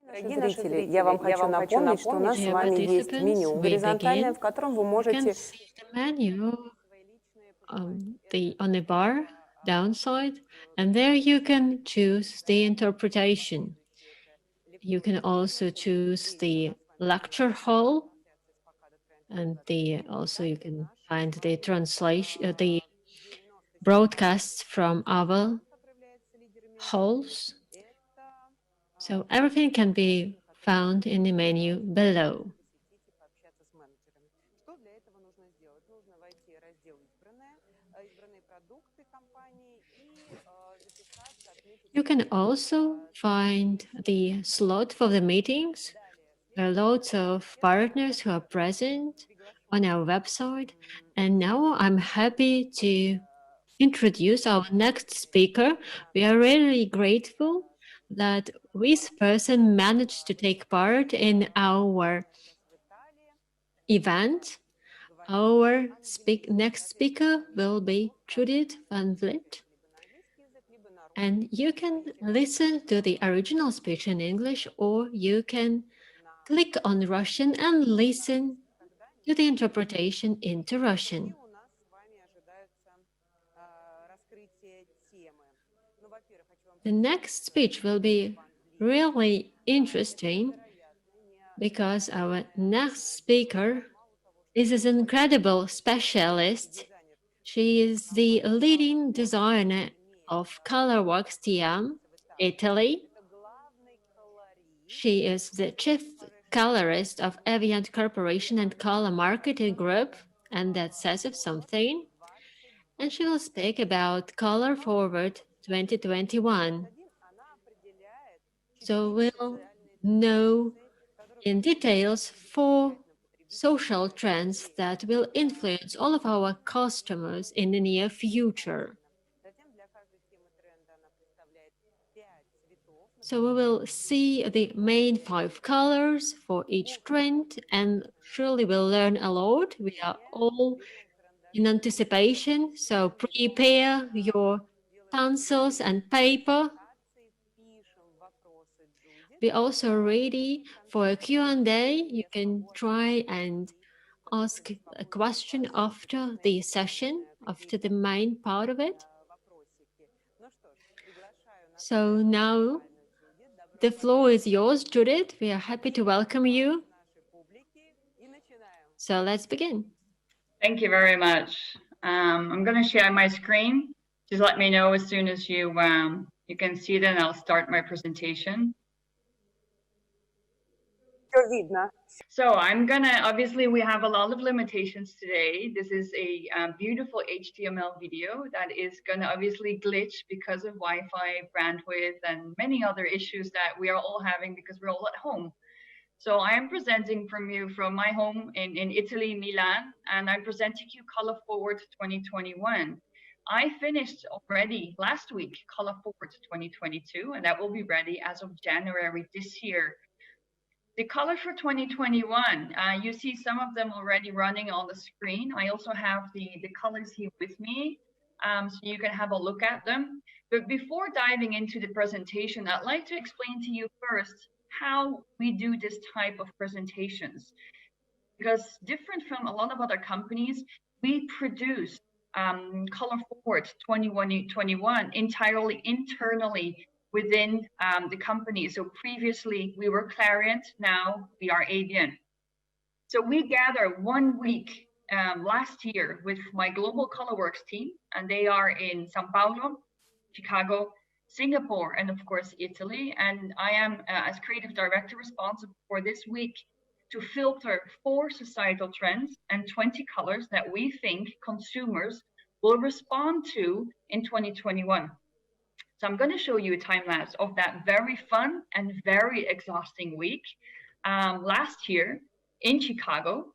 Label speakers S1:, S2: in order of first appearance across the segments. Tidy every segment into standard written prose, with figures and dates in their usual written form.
S1: Дорогие зрители, я вам хочу напомнить, что у нас с вами есть меню горизонтальное, в котором вы можете
S2: See the menu on the bar downside, and there you can choose the interpretation. You can also choose the lecture hall, and also you can find the translation, the broadcasts from our halls. So everything can be found in the menu below. You can also find the slot for the meetings. There are lots of partners who are present on our website. And now I'm happy to introduce our next speaker. We are really grateful that this person managed to take part in our event. Our next speaker will be Judith van Vliet. And you can listen to the original speech in English, or you can click on Russian and listen to the interpretation into Russian. The next speech will be really interesting because our next speaker is an incredible specialist. She is the leading designer of ColorWorks TM, Italy. She is the chief colorist of Evian Corporation and Color Marketing Group, and that says something. And she will speak about ColorForward 2021. So we'll know in details 4 social trends that will influence all of our customers in the near future. So we will see the main 5 colors for each trend, and surely we'll learn a lot. We are all in anticipation, so prepare your pencils and paper. We're also ready for a Q&A. You can try and ask a question after the session, after the main part of it. So now the floor is yours, Judith. We are happy to welcome you. So let's begin.
S3: Thank you very much. I'm going to share my screen. Just let me know as soon as you can see it, and I'll start my presentation. So I'm gonna, obviously we have a lot of limitations today. This is a beautiful HTML video that is gonna obviously glitch because of Wi-Fi, bandwidth, and many other issues that we are all having because we're all at home. So I am presenting from my home in Italy, Milan, and I'm presenting you ColorForward 2021. I finished already last week ColorForward 2022, and that will be ready as of January this year. The colors for 2021, you see some of them already running on the screen. I also have the colors here with me, so you can have a look at them. But before diving into the presentation, I'd like to explain to you first how we do this type of presentations. Because different from a lot of other companies, we produce ColorForward 2021 entirely internally within the company. So previously we were Clariant, now we are Evian. So we gather 1 week last year with my global ColorWorks team, and they are in Sao Paulo, Chicago, Singapore, and of course Italy. And I am as creative director responsible for this week to filter 4 societal trends and 20 colors that we think consumers will respond to in 2021. So I'm going to show you a time lapse of that very fun and very exhausting week last year in Chicago.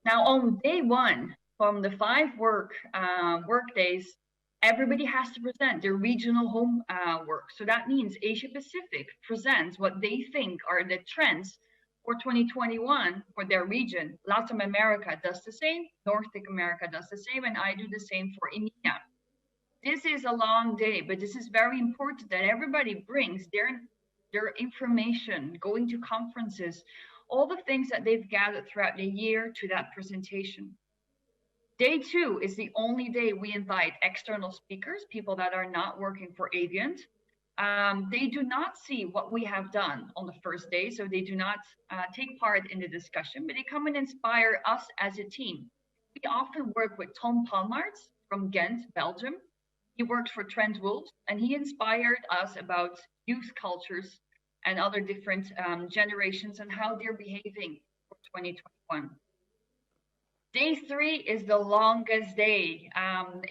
S3: Now on day 1 from the 5 work days, everybody has to present their regional homework. So that means Asia Pacific presents what they think are the trends for 2021 for their region. Latin America does the same, North America does the same, and I do the same for EMEA. This is a long day, but this is very important that everybody brings their information, going to conferences, all the things that they've gathered throughout the year to that presentation. Day 2 is the only day we invite external speakers, people that are not working for Avient. They do not see what we have done on the first day, so they do not take part in the discussion, but they come and inspire us as a team. We often work with Tom Palmaerts from Ghent, Belgium. He works for Trent Wolves, and he inspired us about youth cultures and other different generations and how they're behaving for 2021. Day 3 is the longest day.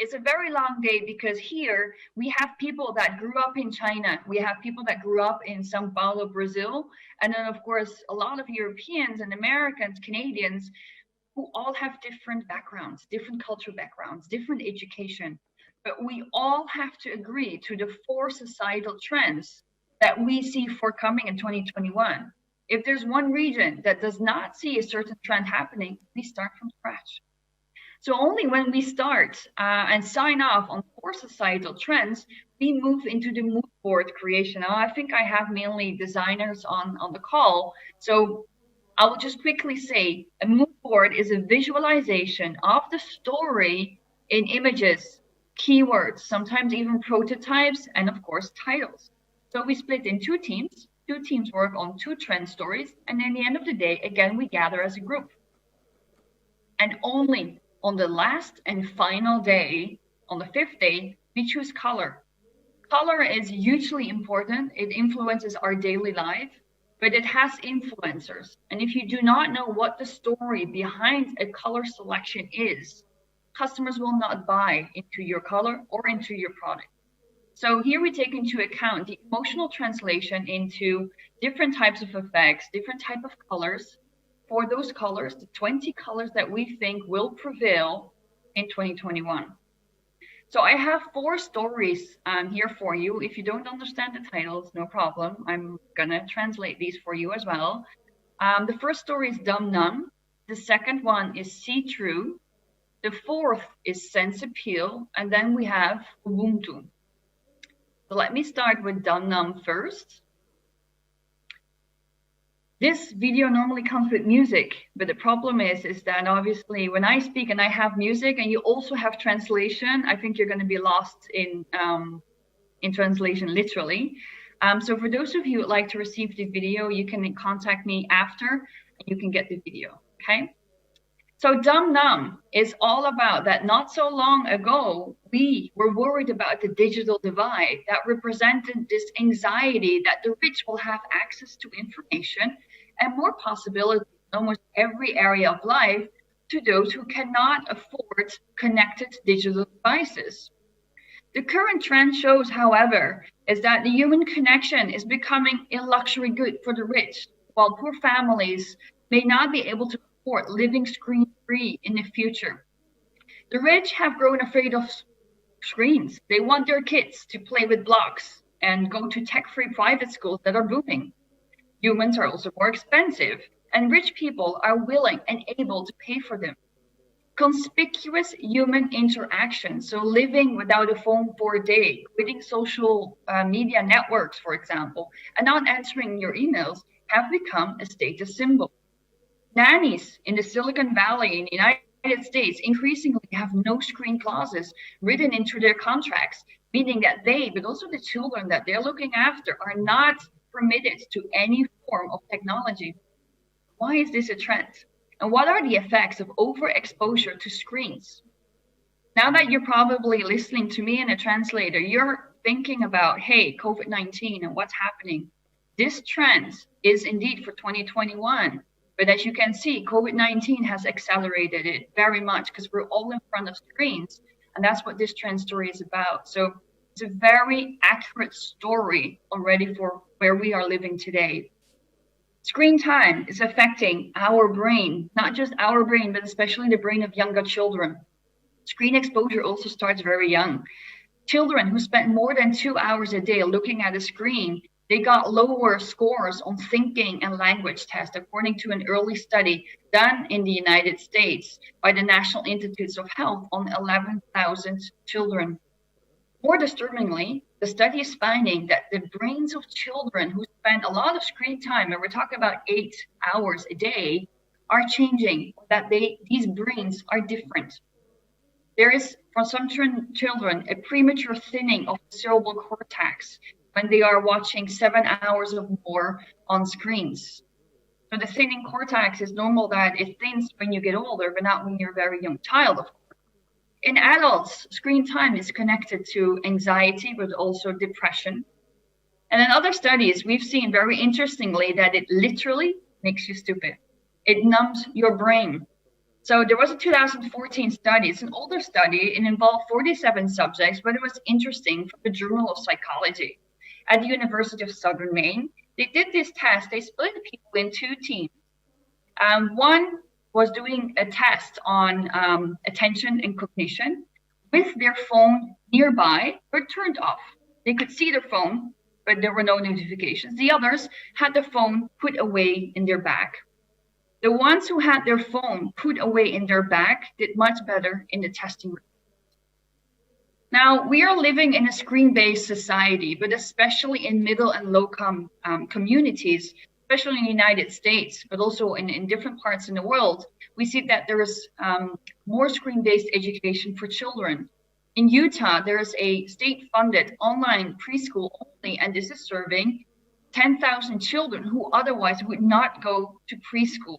S3: It's a very long day because here we have people that grew up in China. We have people that grew up in Sao Paulo, Brazil. And then, of course, a lot of Europeans and Americans, Canadians, who all have different backgrounds, different cultural backgrounds, different education. But we all have to agree to the 4 societal trends that we see forthcoming in 2021. If there's one region that does not see a certain trend happening, we start from scratch. So only when we start and sign off on 4 societal trends, we move into the mood board creation. Now, I think I have mainly designers on the call. So I will just quickly say a mood board is a visualization of the story in images, keywords, sometimes even prototypes, and of course, titles. So we split in 2 teams. 2 teams work on 2 trend stories, and at the end of the day, again, we gather as a group. And only on the last and final day, on the 5th day, we choose color. Color is hugely important. It influences our daily life, but it has influencers. And if you do not know what the story behind a color selection is, customers will not buy into your color or into your product. So here we take into account the emotional translation into different types of effects, different type of colors. For those colors, the 20 colors that we think will prevail in 2021. So I have 4 stories here for you. If you don't understand the titles, no problem. I'm gonna translate these for you as well. The first story is Dum Num. The second one is See-Through. The 4th is Sense Appeal. And then we have Ubuntu. So let me start with Dum Num first. This video normally comes with music, but the problem is that obviously when I speak and I have music and you also have translation, I think you're going to be lost in translation, literally. So for those of you who would like to receive the video, you can contact me after and you can get the video, okay? So Dum Num is all about that not so long ago, we were worried about the digital divide that represented this anxiety that the rich will have access to information and more possibilities in almost every area of life to those who cannot afford connected digital devices. The current trend shows, however, is that the human connection is becoming a luxury good for the rich, while poor families may not be able to afford living screen-free in the future. The rich have grown afraid of screens. They want their kids to play with blocks and go to tech-free private schools that are booming. Humans are also more expensive, and rich people are willing and able to pay for them. Conspicuous human interaction, so living without a phone for a day, quitting social media networks, for example, and not answering your emails, have become a status symbol. Nannies in the Silicon Valley in the United States increasingly have no screen clauses written into their contracts, meaning that they, but also the children that they're looking after, are not permitted to any form of technology. Why is this a trend? And what are the effects of overexposure to screens? Now that you're probably listening to me and a translator, you're thinking about, hey, COVID-19 and what's happening. This trend is indeed for 2021. But as you can see, COVID-19 has accelerated it very much because we're all in front of screens. And that's what this trend story is about. So it's a very accurate story already for where we are living today. Screen time is affecting our brain, not just our brain, but especially the brain of younger children. Screen exposure also starts very young. Children who spend more than 2 hours a day looking at a screen, they got lower scores on thinking and language tests, according to an early study done in the United States by the National Institutes of Health on 11,000 children. More disturbingly, the study is finding that the brains of children who spend a lot of screen time, and we're talking about 8 hours a day, are changing, that these brains are different. There is, for some children, a premature thinning of the cerebral cortex when they are watching 7 hours or more on screens. So the thinning cortex is normal that it thins when you get older, but not when you're a very young child, of course. In adults, screen time is connected to anxiety, but also depression. And in other studies, we've seen very interestingly that it literally makes you stupid. It numbs your brain. So there was a 2014 study. It's an older study. It involved 47 subjects, but it was interesting from the Journal of Psychology. At the University of Southern Maine, they did this test. They split people in 2 teams. One was doing a test on attention and cognition with their phone nearby, but turned off. They could see their phone, but there were no notifications. The others had the phone put away in their bag. The ones who had their phone put away in their bag did much better in the testing room. Now, we are living in a screen-based society, but especially in middle and low-income communities, especially in the United States, but also in different parts in the world, we see that there is more screen-based education for children. In Utah, there is a state-funded online preschool only, and this is serving 10,000 children who otherwise would not go to preschool.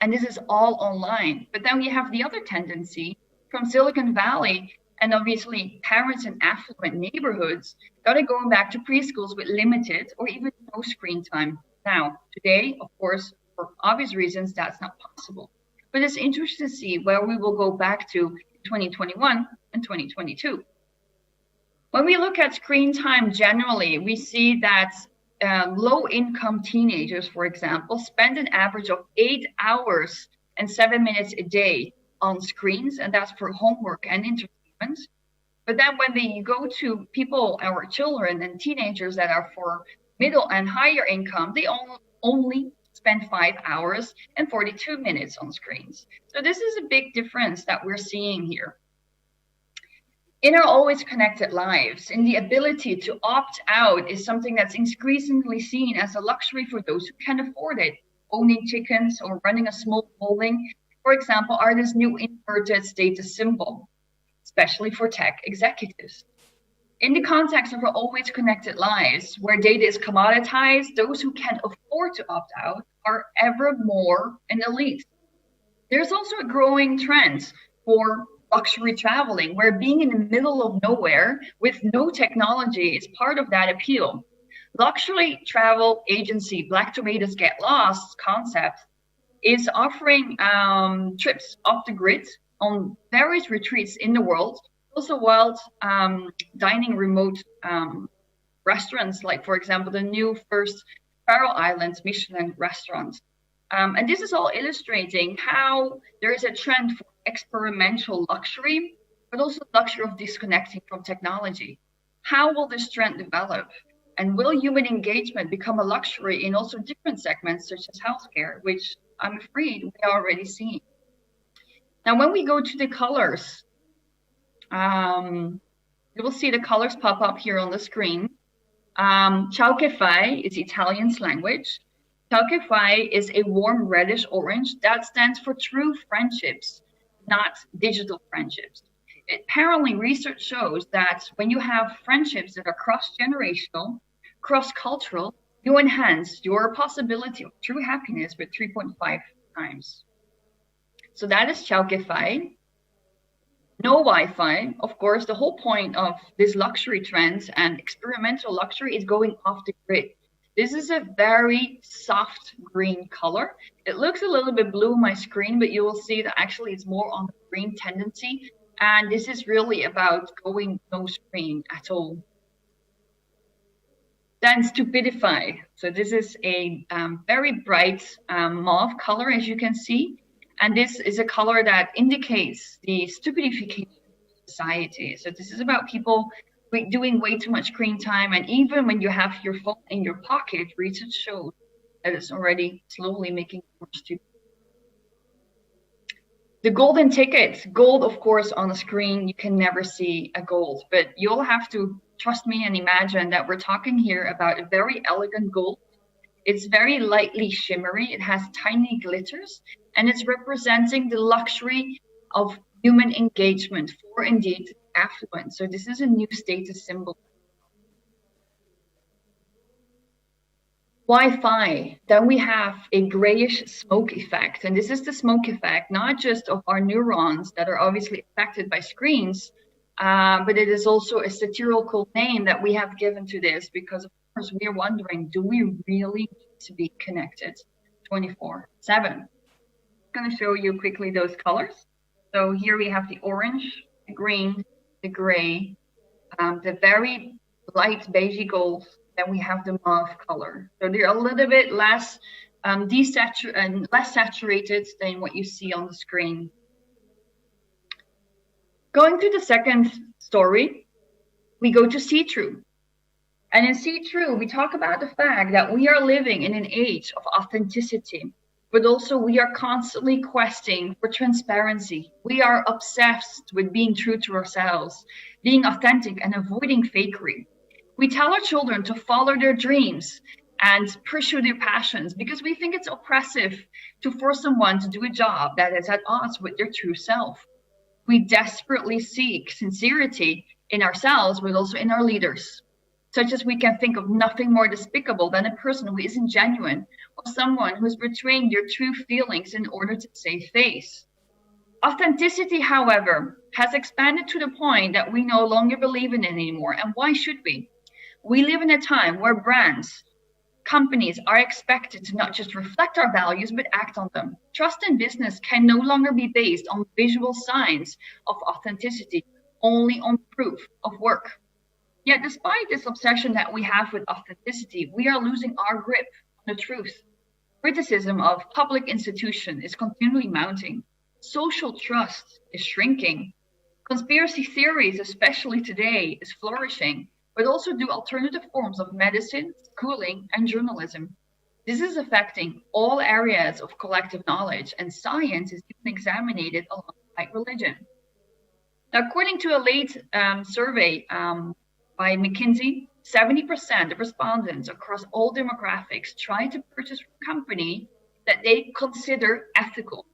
S3: And this is all online. But then we have the other tendency from Silicon Valley, and obviously parents in affluent neighborhoods that are going back to preschools with limited or even no screen time. Now, today, of course, for obvious reasons, that's not possible. But it's interesting to see where we will go back to 2021 and 2022. When we look at screen time generally, we see that low-income teenagers, for example, spend an average of 8 hours and 7 minutes a day on screens, and that's for homework and entertainment. But then when they go to people, our children and teenagers that are for middle and higher income, they only spend 5 hours and 42 minutes on screens. So this is a big difference that we're seeing here. In our always connected lives, and the ability to opt out is something that's increasingly seen as a luxury for those who can afford it. Owning chickens or running a small holding, for example, are this new inverted status symbol, especially for tech executives. In the context of our always connected lives, where data is commoditized, those who can afford to opt out are ever more an elite. There's also a growing trend for luxury traveling, where being in the middle of nowhere with no technology is part of that appeal. Luxury travel agency Black Tomatoes Get Lost concept is offering trips off the grid on various retreats in the world, also wild dining remote restaurants, like, for example, the new first Faroe Islands Michelin restaurant. And this is all illustrating how there is a trend for experimental luxury, but also luxury of disconnecting from technology. How will this trend develop? And will human engagement become a luxury in also different segments, such as healthcare, which I'm afraid we are already seeing? Now, when we go to the colors, you will see the colors pop up here on the screen. Ciao che fai is Italian's language. Ciao che fai is a warm reddish orange that stands for true friendships, not digital friendships. Apparently, research shows that when you have friendships that are cross-generational, cross-cultural, you enhance your possibility of true happiness with 3.5 times. So that is ciao che fai. No Wi-Fi. Of course, the whole point of this luxury trend and experimental luxury is going off the grid. This is a very soft green color. It looks a little bit blue on my screen, but you will see that actually it's more on the green tendency. And this is really about going no screen at all. Then stupidify. So this is a very bright mauve color, as you can see. And this is a color that indicates the stupidification of society. So this is about people doing way too much screen time. And even when you have your phone in your pocket, research shows that it's already slowly making you more stupid. The golden ticket, gold, of course, on the screen, you can never see a gold, but you'll have to trust me and imagine that we're talking here about a very elegant gold. It's very lightly shimmery. It has tiny glitters, and it's representing the luxury of human engagement for indeed affluence. So this is a new status symbol. Wi-Fi, then we have a grayish smoke effect. And this is the smoke effect, not just of our neurons that are obviously affected by screens, but it is also a satirical name that we have given to this because, of course, we are wondering, do we really need to be connected 24/7? I'm going to show you quickly those colors. So here we have the orange, the green, the gray, the very light beigey gold. Then we have the mauve color. So they're a little bit less less saturated than what you see on the screen. Going to the second story, we go to see-through. And in see-through, we talk about the fact that we are living in an age of authenticity, but also we are constantly questing for transparency. We are obsessed with being true to ourselves, being authentic and avoiding fakery. We tell our children to follow their dreams and pursue their passions because we think it's oppressive to force someone to do a job that is at odds with their true self. We desperately seek sincerity in ourselves, but also in our leaders, such as we can think of nothing more despicable than a person who isn't genuine or someone who's betraying their true feelings in order to save face. Authenticity, however, has expanded to the point that we no longer believe in it anymore. And why should we? We live in a time where brands, companies are expected to not just reflect our values, but act on them. Trust in business can no longer be based on visual signs of authenticity, only on proof of work. Yet despite this obsession that we have with authenticity, we are losing our grip on the truth. Criticism of public institutions is continually mounting. Social trust is shrinking. Conspiracy theories, especially today, is flourishing, but also do alternative forms of medicine, schooling, and journalism. This is affecting all areas of collective knowledge, and science is even examined alongside religion. Now, according to a late survey by McKinsey, 70% of respondents across all demographics try to purchase from a company that they consider ethical.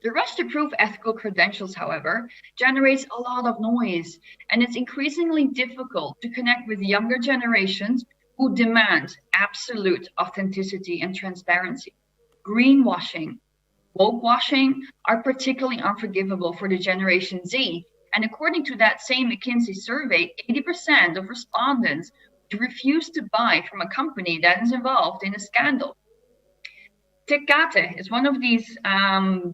S3: The rush to prove ethical credentials, however, generates a lot of noise, and it's increasingly difficult to connect with younger generations who demand absolute authenticity and transparency. Greenwashing, wokewashing are particularly unforgivable for the Generation Z. And according to that same McKinsey survey, 80% of respondents refuse to buy from a company that is involved in a scandal. Tecate is one of these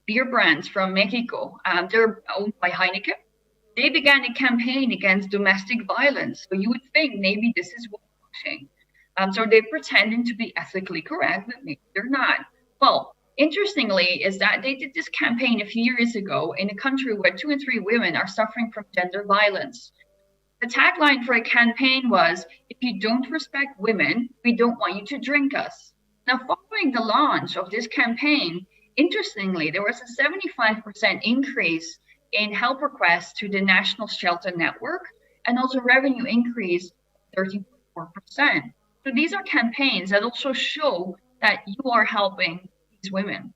S3: beer brands from Mexico. They're owned by Heineken. They began a campaign against domestic violence. So you would think maybe this is washing. So they're pretending to be ethically correct, but maybe they're not. Well, interestingly is that they did this campaign a few years ago in a country where 2 in 3 women are suffering from gender violence. The tagline for a campaign was, "If you don't respect women, we don't want you to drink us." Now, following the launch of this campaign, interestingly, there was a 75% increase in help requests to the National Shelter Network, and also revenue increase 34%. So these are campaigns that also show that you are helping these women.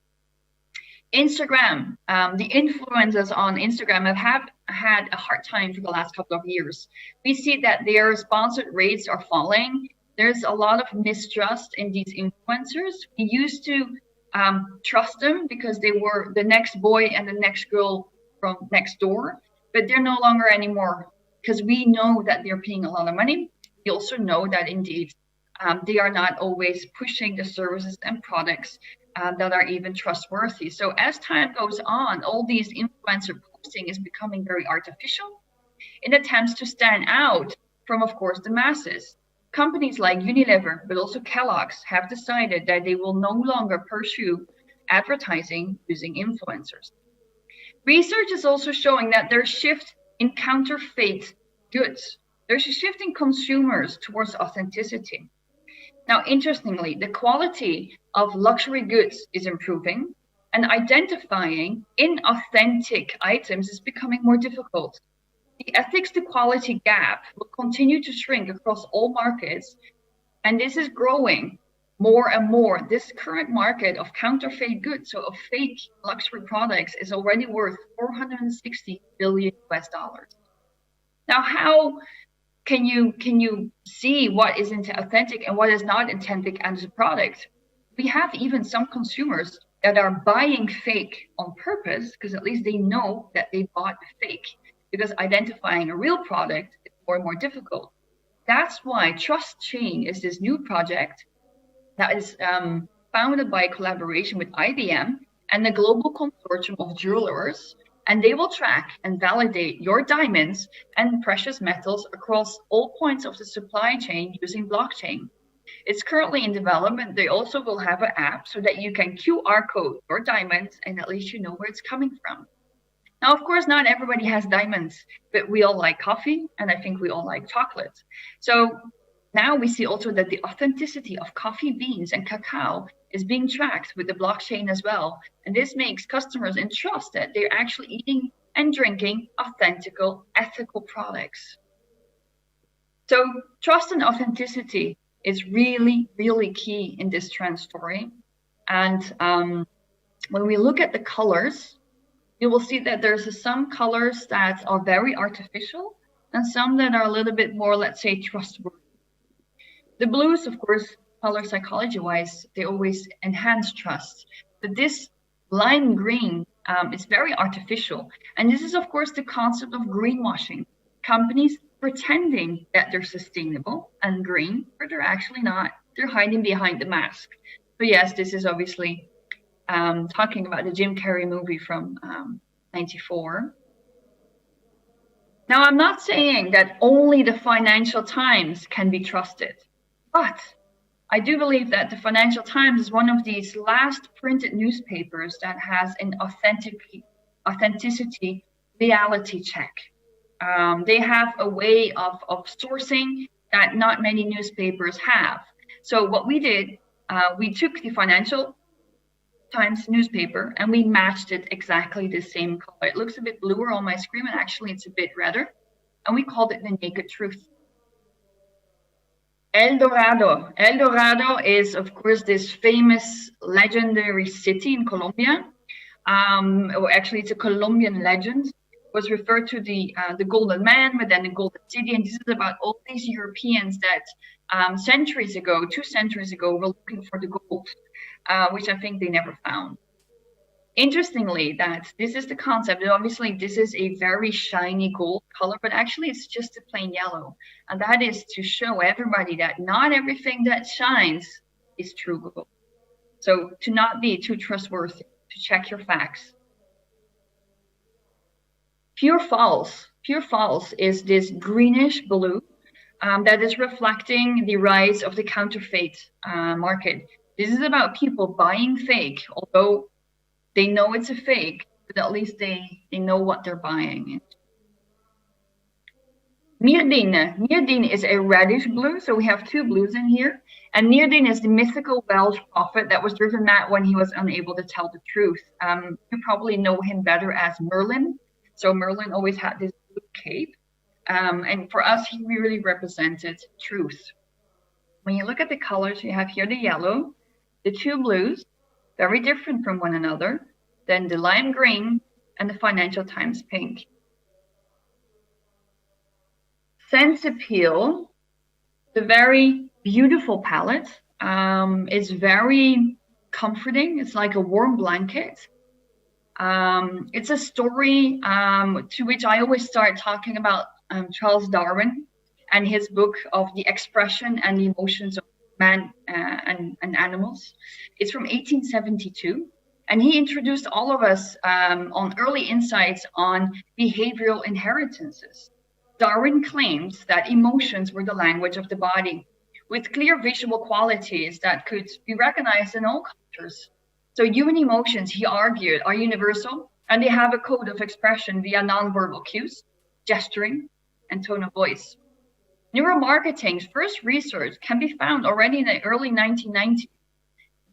S3: Instagram, the influencers on Instagram have had a hard time for the last couple of years. We see that their sponsored rates are falling. There's a lot of mistrust in these influencers. We used to trust them because they were the next boy and the next girl from next door, but they're no longer anymore because we know that they're paying a lot of money. We also know that indeed they are not always pushing the services and products that are even trustworthy. So as time goes on, all these influencer posting is becoming very artificial in attempts to stand out from, of course, the masses. Companies like Unilever, but also Kellogg's, have decided that they will no longer pursue advertising using influencers. Research is also showing that there's a shift in counterfeit goods. There's a shift in consumers towards authenticity. Now, interestingly, the quality of luxury goods is improving, And identifying inauthentic items is becoming more difficult. The ethics to quality gap will continue to shrink across all markets, and this is growing more and more. This current market of counterfeit goods, so of fake luxury products, is already worth $460 billion US. Now, how can you see what is authentic and what is not authentic as a product? We have even some consumers that are buying fake on purpose, because at least they know that they bought a fake, because identifying a real product is more and more difficult. That's why Trust Chain is this new project that is founded by a collaboration with IBM and the global consortium of jewelers, and they will track and validate your diamonds and precious metals across all points of the supply chain using blockchain. It's currently in development. They also will have an app so that you can QR code your diamonds and at least you know where it's coming from. Now, of course, not everybody has diamonds, but we all like coffee, and I think we all like chocolate. So now we see also that the authenticity of coffee beans and cacao is being tracked with the blockchain as well. And this makes customers entrust that they're actually eating and drinking authentic, ethical products. So trust and authenticity is really, really key in this trend story. And when we look at the colors, you will see that there's some colors that are very artificial and some that are a little bit more, let's say, trustworthy. The blues, of course, color psychology-wise, they always enhance trust. But this lime green is very artificial. And this is, of course, the concept of greenwashing. Companies pretending that they're sustainable and green, but they're actually not. They're hiding behind the mask. So yes, this is obviously talking about the Jim Carrey movie from 94. Now, I'm not saying that only the Financial Times can be trusted, but I do believe that the Financial Times is one of these last printed newspapers that has an authenticity reality check. They have a way of sourcing that not many newspapers have. So what we did, we took the Financial Times newspaper and we matched it exactly the same color. It looks a bit bluer on my screen, and actually it's a bit redder. And we called it the Naked Truth. El Dorado. El Dorado is, of course, this famous legendary city in Colombia. Actually, it's a Colombian legend. It was referred to the Golden Man, but then the Golden City. And this is about all these Europeans that 2 centuries ago, were looking for the gold, which I think they never found. Interestingly, that this is the concept. And obviously, this is a very shiny gold color, but actually it's just a plain yellow. And that is to show everybody that not everything that shines is true gold. So to not be too trustworthy, to check your facts. Pure false. Pure false is this greenish blue that is reflecting the rise of the counterfeit market. This is about people buying fake, although they know it's a fake, but at least they know what they're buying. Neerdine. Neerdine is a reddish blue, so we have 2 blues in here. And Neerdine is the mythical Welsh prophet that was driven mad when he was unable to tell the truth. You probably know him better as Merlin. So Merlin always had this blue cape. And for us, he really represented truth. When you look at the colors, you have here the yellow, the 2 blues, very different from one another, then the lime green and the Financial Times pink. Sense Appeal, the very beautiful palette, is very comforting. It's like a warm blanket. It's a story to which I always start talking about Charles Darwin and his book of the expression and the emotions of man and animals. It's from 1872, and he introduced all of us on early insights on behavioral inheritances. Darwin claims that emotions were the language of the body, with clear visual qualities that could be recognized in all cultures. So human emotions, he argued, are universal, and they have a code of expression via nonverbal cues, gesturing, and tone of voice. Neuromarketing's first research can be found already in the early 1990s.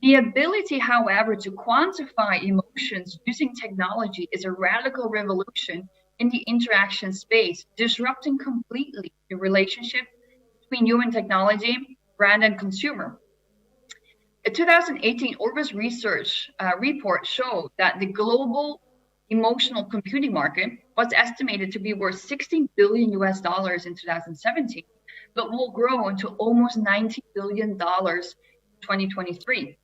S3: The ability, however, to quantify emotions using technology is a radical revolution in the interaction space, disrupting completely the relationship between human technology, brand, and consumer. A 2018 Orbis research report showed that the global emotional computing market was estimated to be worth $16 billion in 2017, but will grow into almost $90 billion in 2023.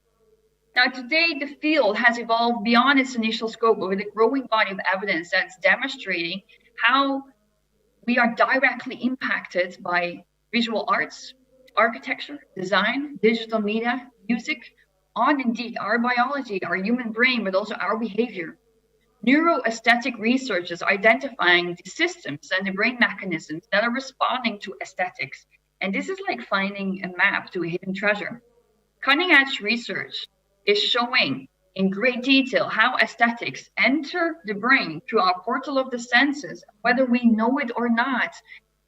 S3: Now, today, the field has evolved beyond its initial scope with a growing body of evidence that's demonstrating how we are directly impacted by visual arts, architecture, design, digital media, music, on indeed our biology, our human brain, but also our behavior. Neuroaesthetic research is identifying the systems and the brain mechanisms that are responding to aesthetics. And this is like finding a map to a hidden treasure. Cutting-edge research is showing in great detail how aesthetics enter the brain through our portal of the senses, whether we know it or not,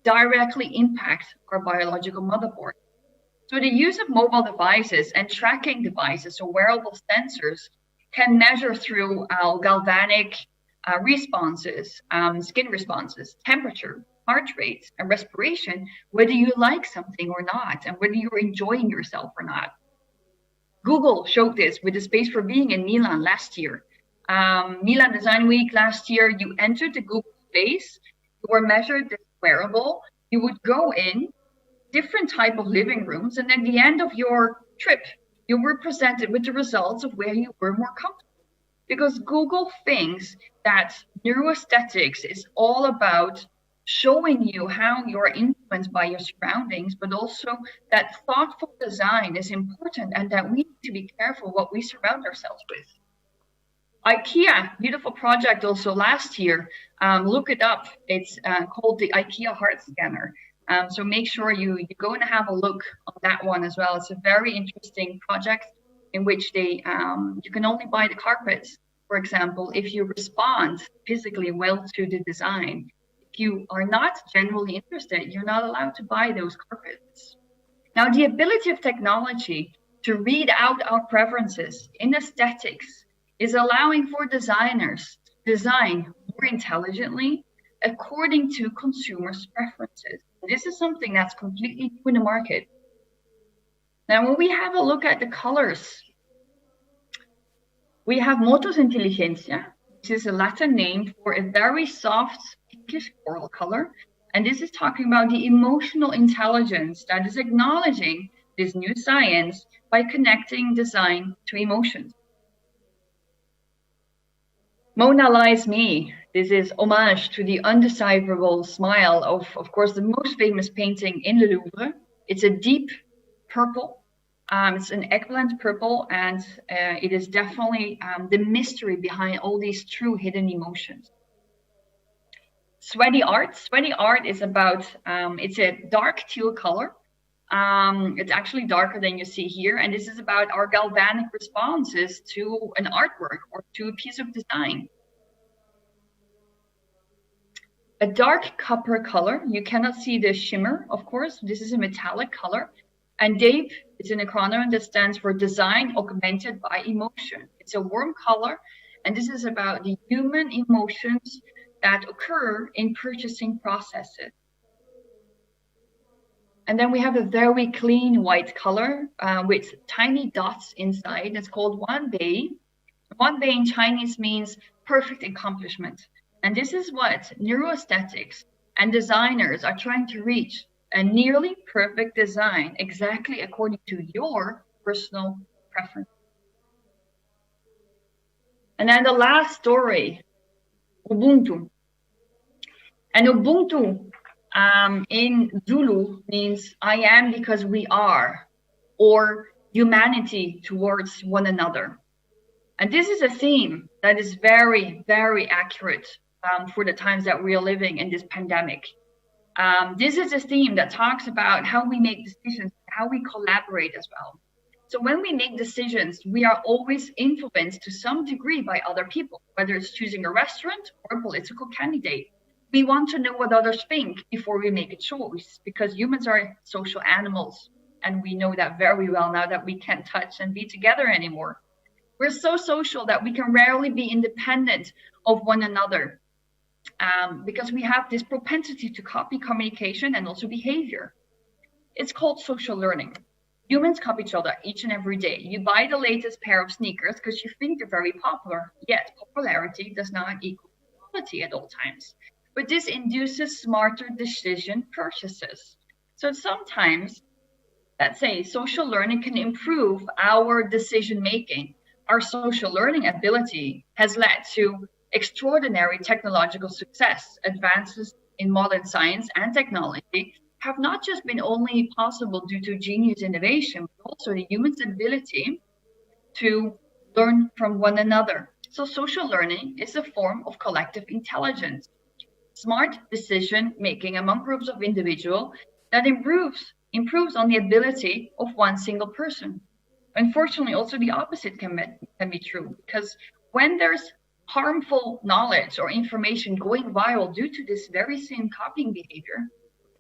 S3: directly impact our biological motherboard. So the use of mobile devices and tracking devices, so wearable sensors, can measure through galvanic responses, skin responses, temperature, heart rate, and respiration, whether you like something or not, and whether you're enjoying yourself or not. Google showed this with the Space for Being in Milan last year. Milan Design Week last year, you entered the Google space, you were measured this wearable, you would go in different type of living rooms, and at the end of your trip, you were presented with the results of where you were more comfortable. Because Google thinks that neuroaesthetics is all about showing you how you're influenced by your surroundings, but also that thoughtful design is important and that we need to be careful what we surround ourselves with. IKEA, beautiful project also last year. Look it up. It's called the IKEA Heart Scanner. So make sure you go and have a look on that one as well. It's a very interesting project in which they you can only buy the carpets, for example, if you respond physically well to the design. If you are not generally interested, you're not allowed to buy those carpets. Now, the ability of technology to read out our preferences in aesthetics is allowing for designers to design more intelligently according to consumers' preferences. This is something that's completely new in the market. Now, when we have a look at the colors, we have Motus Intelligentia, which is a Latin name for a very soft pinkish coral color. And this is talking about the emotional intelligence that is acknowledging this new science by connecting design to emotions. Mona Lies Me. This is homage to the undecipherable smile of course, the most famous painting in the Louvre. It's a deep purple. It's an eggplant purple, and it is definitely the mystery behind all these true hidden emotions. Sweaty art. Sweaty art is about, it's a dark teal color. It's actually darker than you see here. And this is about our galvanic responses to an artwork or to a piece of design. A dark copper color. You cannot see the shimmer, of course. This is a metallic color. And DAPE is an acronym that stands for Design Augmented by Emotion. It's a warm color, and this is about the human emotions that occur in purchasing processes. And then we have a very clean white color with tiny dots inside. It's called Wanbei. Wanbei in Chinese means perfect accomplishment. And this is what neuroaesthetics and designers are trying to reach. A nearly perfect design, exactly according to your personal preference. And then the last story, Ubuntu. And Ubuntu in Zulu means I am because we are, or humanity towards one another. And this is a theme that is very, very accurate for the times that we are living in this pandemic. This is a theme that talks about how we make decisions, how we collaborate as well. So when we make decisions, we are always influenced to some degree by other people, whether it's choosing a restaurant or a political candidate. We want to know what others think before we make a choice, because humans are social animals And we know that very well now that we can't touch and be together anymore. We're so social that we can rarely be independent of one another, because we have this propensity to copy communication and also behavior. It's called social learning. Humans copy each other each and every day. You buy the latest pair of sneakers because you think they're very popular, yet popularity does not equal quality at all times. But this induces smarter decision purchases. So sometimes, let's say, social learning can improve our decision making. Our social learning ability has led to extraordinary technological success. Advances in modern science and technology have not just been only possible due to genius innovation, but also the human's ability to learn from one another. So social learning is a form of collective intelligence, smart decision making among groups of individuals that improves on the ability of one single person. Unfortunately, also the opposite can be true, because when there's harmful knowledge or information going viral due to this very same copying behavior,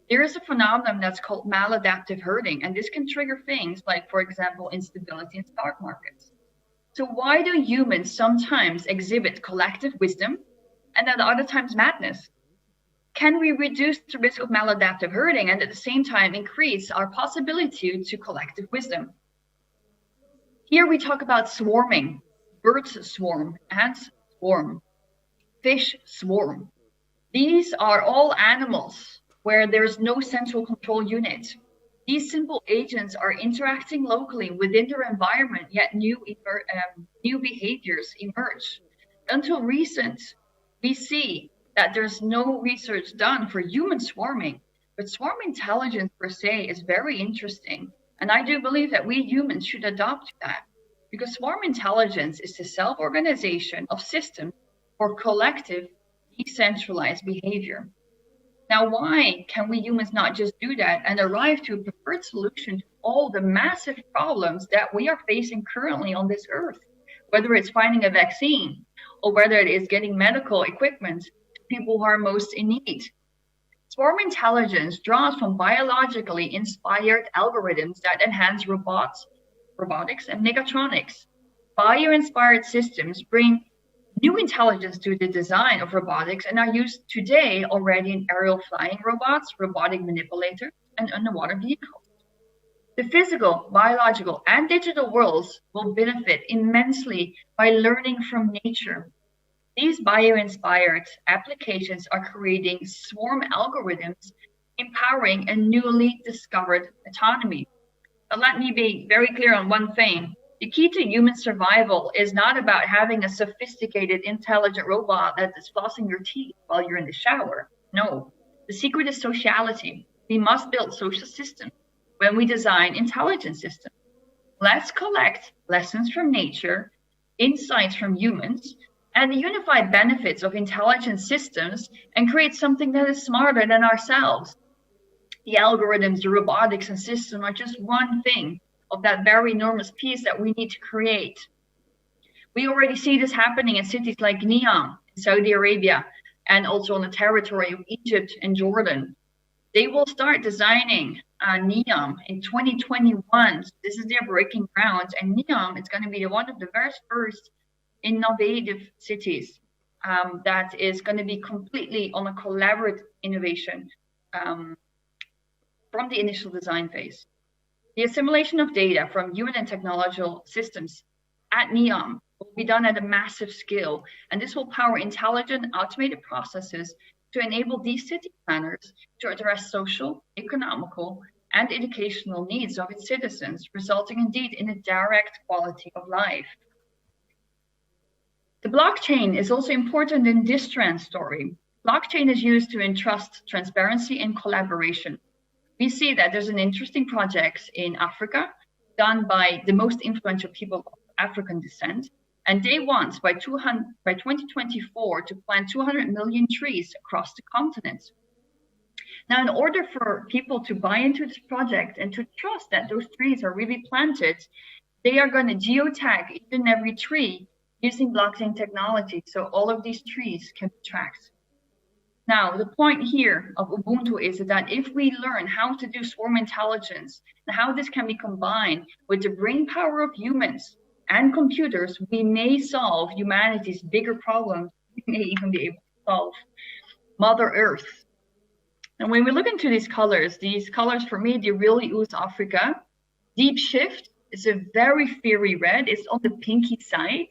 S3: there is a phenomenon that's called maladaptive herding, and this can trigger things like, for example, instability in stock markets. So why do humans sometimes exhibit collective wisdom and at other times madness? Can we reduce the risk of maladaptive herding and at the same time increase our possibility to collective wisdom? Here we talk about swarming. Birds swarm, ants swarm, fish swarm. These are all animals where there's no central control unit. These simple agents are interacting locally within their environment, yet new behaviors emerge. Until recent, we see that there's no research done for human swarming, but swarm intelligence per se is very interesting. And I do believe that we humans should adopt that, because swarm intelligence is the self-organization of systems for collective, decentralized behavior. Now, why can we humans not just do that and arrive to a preferred solution to all the massive problems that we are facing currently on this earth? Whether it's finding a vaccine or whether it is getting medical equipment to people who are most in need. Swarm intelligence draws from biologically inspired algorithms that enhance robotics and mechatronics. Bio-inspired systems bring new intelligence to the design of robotics and are used today already in aerial flying robots, robotic manipulators, and underwater vehicles. The physical, biological, and digital worlds will benefit immensely by learning from nature. These bio-inspired applications are creating swarm algorithms, empowering a newly discovered autonomy. But let me be very clear on one thing. The key to human survival is not about having a sophisticated, intelligent robot that is flossing your teeth while you're in the shower. No, the secret is sociality. We must build social systems when we design intelligent systems. Let's collect lessons from nature, insights from humans, and the unified benefits of intelligent systems and create something that is smarter than ourselves. The algorithms, the robotics and systems are just one thing of that very enormous piece that we need to create. We already see this happening in cities like Neom in Saudi Arabia and also on the territory of Egypt and Jordan. They will start designing Neom in 2021. This is their breaking ground, and Neom is going to be one of the very first innovative cities that is going to be completely on a collaborative innovation from the initial design phase. The assimilation of data from human and technological systems at Neom will be done at a massive scale, and this will power intelligent, automated processes to enable these city planners to address social, economical, and educational needs of its citizens, resulting indeed in a direct quality of life. The blockchain is also important in this trend story. Blockchain is used to entrust transparency and collaboration. We see that there's an interesting project in Africa done by the most influential people of African descent, and they want by 2024 to plant 200 million trees across the continent. Now, in order for people to buy into this project and to trust that those trees are really planted, they are going to geotag each and every tree using blockchain technology, so all of these trees can be tracked. Now, the point here of Ubuntu is that if we learn how to do swarm intelligence and how this can be combined with the brain power of humans and computers, we may solve humanity's bigger problems. We may even be able to solve Mother Earth. And when we look into these colors for me, they really ooze Africa. Deep Shift is a very fiery red. It's on the pinky side.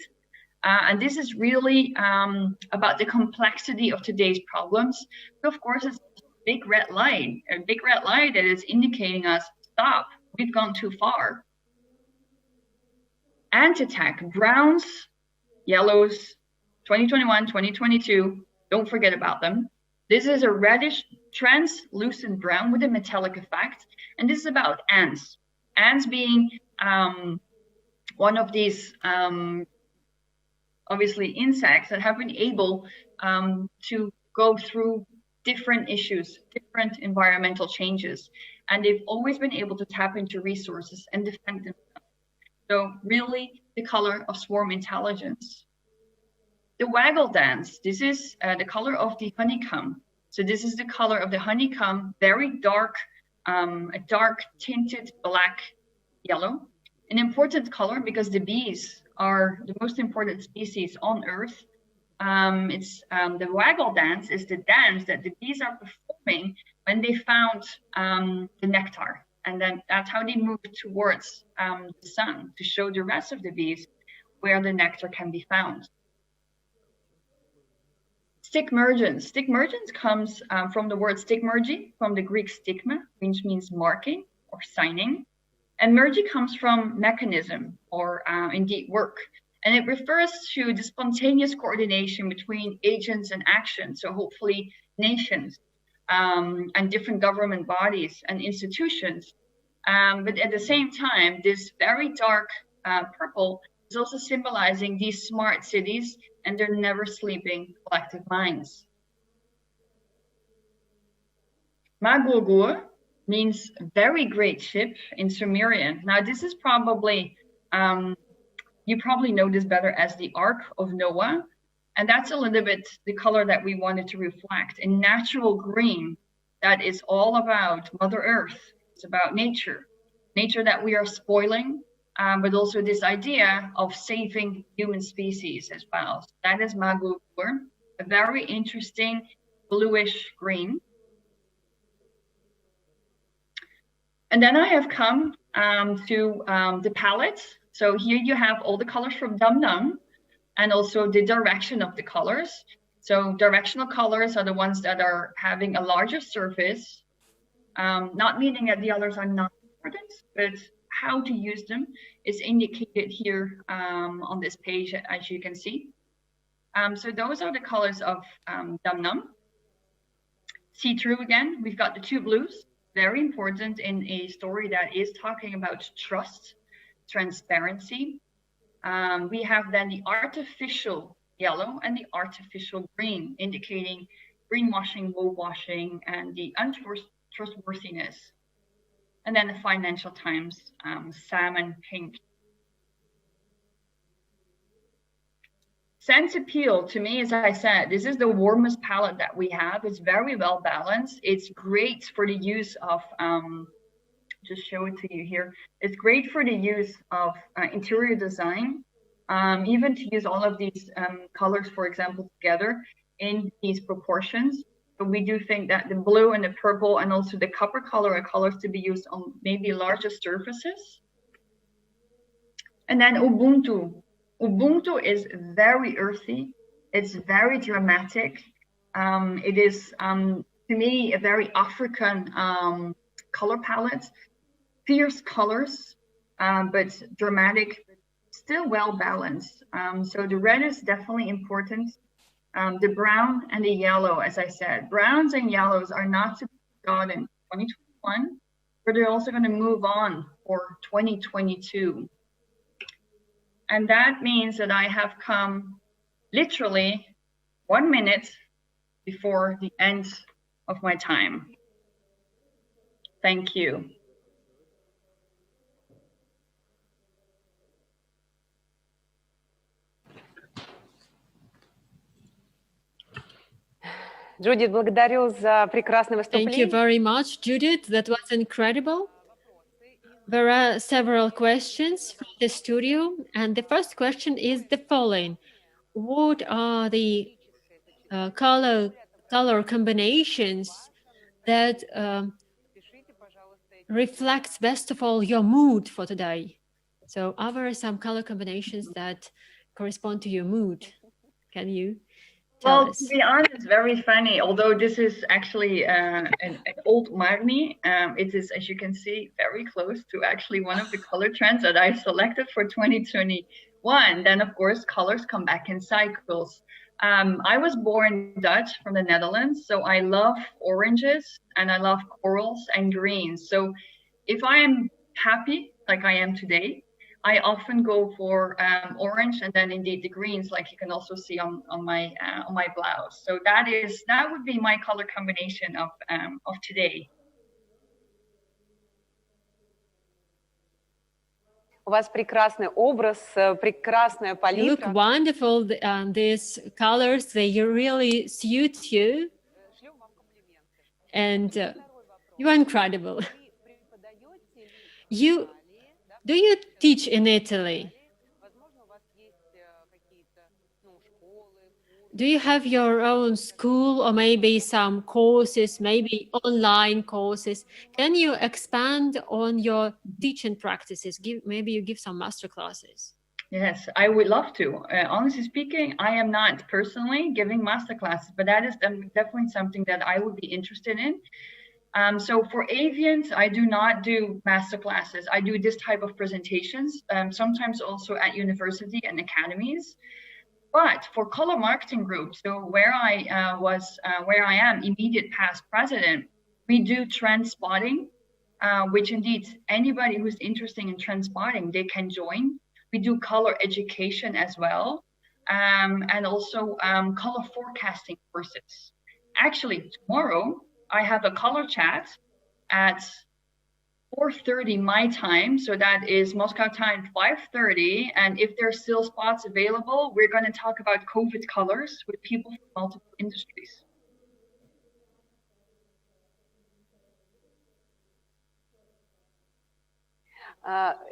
S3: And this is really about the complexity of today's problems. So of course, it's a big red light that is indicating us, stop, we've gone too far. Anti-attack, browns, yellows, 2021, 2022, don't forget about them. This is a reddish, translucent brown with a metallic effect. And this is about ants. Ants being one of these, obviously, insects that have been able to go through different issues, different environmental changes. And they've always been able to tap into resources and defend themselves. So really the color of swarm intelligence. The waggle dance, this is the color of the honeycomb. So this is the color of the honeycomb, very dark, a dark tinted black yellow. An important color because the bees are the most important species on Earth. The waggle dance is the dance that the bees are performing when they found the nectar. And then that's how they move towards the sun to show the rest of the bees where the nectar can be found. Stigmergence. Stigmergence comes from the word stigmergy, from the Greek stigma, which means marking or signing. And mergy comes from mechanism or indeed work. And it refers to the spontaneous coordination between agents and actions. So hopefully nations and different government bodies and institutions. But at the same time, this very dark purple is also symbolizing these smart cities and their never sleeping collective minds. Magulgur means very great ship in Sumerian. Now this is probably, you probably know this better as the Ark of Noah. And that's a little bit the color that we wanted to reflect, a natural green that is all about Mother Earth. It's about nature that we are spoiling, but also this idea of saving human species as well. So that is Magulgur, a very interesting bluish green. And then I have come to the palette. So here you have all the colors from Dum Dum and also the direction of the colors. So directional colors are the ones that are having a larger surface, not meaning that the others are not important, but how to use them is indicated here on this page, as you can see. So those are the colors of Dum Dum. See-through again, we've got the two blues, very important in a story that is talking about trust, transparency. We have then the artificial yellow and the artificial green, indicating greenwashing, wool-washing, and the untrustworthiness. And then the Financial Times salmon pink. Sense appeal to me, as I said, this is the warmest palette that we have. It's very well balanced. It's great for the use of, just show it to you here. It's great for the use of interior design, even to use all of these colors, for example, together in these proportions. But we do think that the blue and the purple and also the copper color are colors to be used on maybe larger surfaces. And then Ubuntu. Ubuntu is very earthy. It's very dramatic. It is, to me, a very African color palette. Fierce colors, but dramatic, still well balanced. So the red is definitely important. The brown and the yellow, as I said, browns and yellows are not to be forgotten in 2021, but they're also going to move on for 2022. And that means that I have come literally 1 minute before the end of my time. Thank you.
S1: Judith, благодарю за прекрасное
S2: Thank you
S1: выступление.
S2: very much, Judith. That was incredible. There are several questions from the studio, and the first question is the following: what are the color combinations that reflects best of all your mood for today? So are there some color combinations that correspond to your mood? Can you tell us?
S3: To be honest, very funny. Although this is actually an old Marni, it is, as you can see, very close to actually one of the color trends that I selected for 2021. Then, of course, colors come back in cycles. I was born Dutch from the Netherlands, so I love oranges and I love corals and greens. So if I am happy, like I am today, I often go for orange and then indeed the greens, like you can also see on my blouse. So that would be my color combination of today.
S1: У вас прекрасный образ, прекрасная палитра.
S2: You look wonderful. These colors, they really suit you. And you are incredible. Do you teach in Italy? Do you have your own school or maybe some courses, maybe online courses? Can you expand on your teaching practices? Maybe you give some master classes.
S3: Yes, I would love to. Honestly speaking, I am not personally giving master classes, but that is definitely something that I would be interested in. So for avians, I do not do master classes. I do this type of presentations, sometimes also at university and academies. But for color marketing groups, so where I am immediate past president, we do trend spotting, which indeed anybody who's interested in trend spotting, they can join. We do color education as well, and also color forecasting courses. Actually, tomorrow I have a color chat at 4:30 my time, so that is Moscow time 5:30, and if there's still spots available, we're going to talk about COVID colors with people from multiple industries.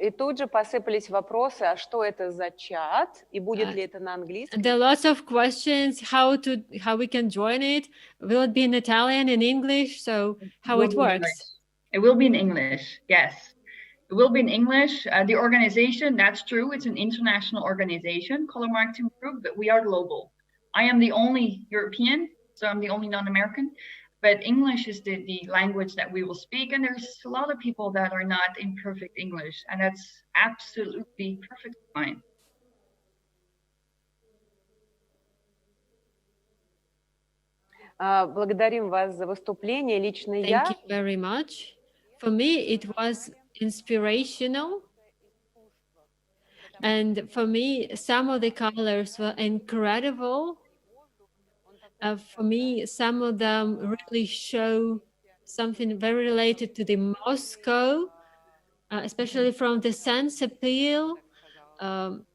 S1: И тут же посыпались вопросы, а что это за чат, и будет ли это на английском?
S2: There are lots of questions, how we can join it. Will it be in Italian, in English? So how it works?
S3: It will be in English, yes. It will be in English. The organization, that's true. It's an international organization, Color Marketing Group, but we are global. I am the only European, so I'm the only non-American. But English is the language that we will speak. And there's a lot of people that are not in perfect English. And that's absolutely perfectly fine.
S1: Благодарим вас за выступление. Лично я.
S2: Thank you very much. For me, it was inspirational. And for me, some of the colors were incredible. For me, some of them really show something very related to the Moscow, especially from the sense appeal.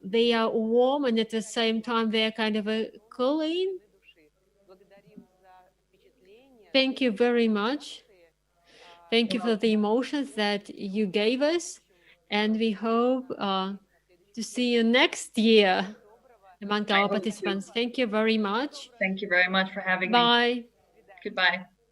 S2: They are warm and at the same time they are kind of cooling. Thank you very much. Thank you for the emotions that you gave us, and we hope to see you next year among our participants. Thank you very much.
S3: Thank you very much for having me.
S2: Bye.
S3: Goodbye.